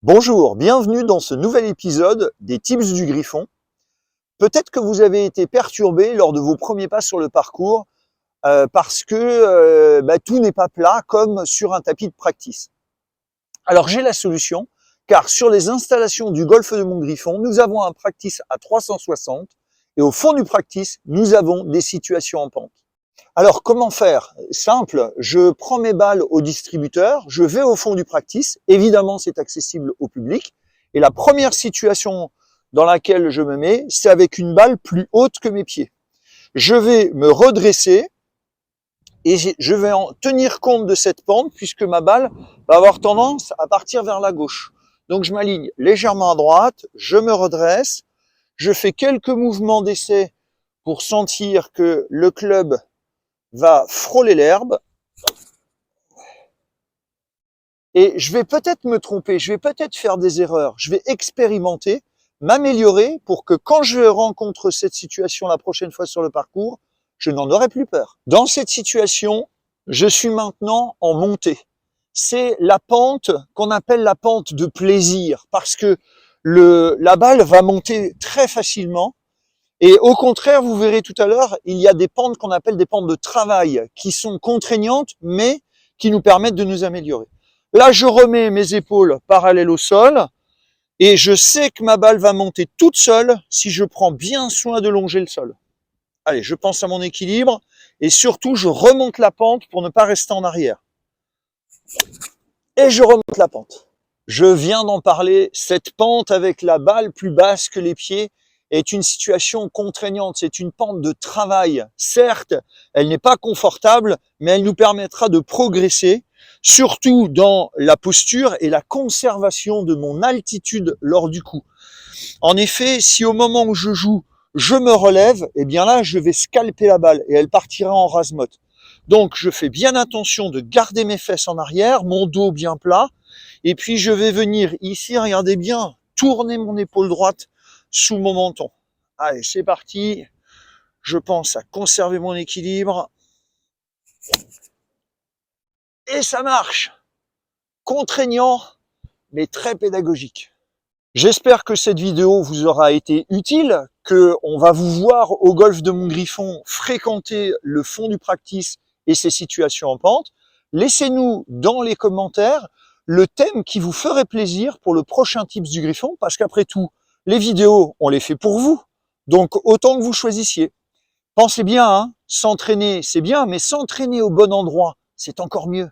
Bonjour, bienvenue dans ce nouvel épisode des Tips du Griffon. Peut-être que vous avez été perturbé lors de vos premiers pas sur le parcours parce que tout n'est pas plat comme sur un tapis de practice. Alors j'ai la solution, car sur les installations du golf de Montgriffon, nous avons un practice à 360 et au fond du practice, nous avons des situations en pente. Alors, comment faire? Simple, je prends mes balles au distributeur, je vais au fond du practice, évidemment c'est accessible au public, et la première situation dans laquelle je me mets, c'est avec une balle plus haute que mes pieds. Je vais me redresser et je vais en tenir compte de cette pente puisque ma balle va avoir tendance à partir vers la gauche. Donc je m'aligne légèrement à droite, je me redresse, je fais quelques mouvements d'essai pour sentir que le club va frôler l'herbe et je vais peut-être me tromper, je vais peut-être faire des erreurs, je vais expérimenter, m'améliorer pour que quand je rencontre cette situation la prochaine fois sur le parcours, je n'en aurai plus peur. Dans cette situation, je suis maintenant en montée. C'est la pente qu'on appelle la pente de plaisir parce que la balle va monter très facilement. Et au contraire, vous verrez tout à l'heure, il y a des pentes qu'on appelle des pentes de travail qui sont contraignantes, mais qui nous permettent de nous améliorer. Là, je remets mes épaules parallèles au sol et je sais que ma balle va monter toute seule si je prends bien soin de longer le sol. Allez, je pense à mon équilibre et surtout, je remonte la pente pour ne pas rester en arrière. Et je remonte la pente. Je viens d'en parler, cette pente avec la balle plus basse que les pieds est une situation contraignante, c'est une pente de travail. Certes, elle n'est pas confortable, mais elle nous permettra de progresser, surtout dans la posture et la conservation de mon altitude lors du coup. En effet, si au moment où je joue, je me relève, eh bien là, je vais scalper la balle et elle partira en rase-motte. Donc, je fais bien attention de garder mes fesses en arrière, mon dos bien plat, et puis je vais venir ici, regardez bien, tourner mon épaule droite sous mon menton. Allez, c'est parti. Je pense à conserver mon équilibre. Et ça marche. Contraignant, mais très pédagogique. J'espère que cette vidéo vous aura été utile, que on va vous voir au golf de Montgriffon fréquenter le fond du practice et ses situations en pente. Laissez-nous dans les commentaires le thème qui vous ferait plaisir pour le prochain Tips du Griffon, parce qu'après tout, les vidéos, on les fait pour vous, donc autant que vous choisissiez. Pensez bien, hein, s'entraîner, c'est bien, mais s'entraîner au bon endroit, c'est encore mieux.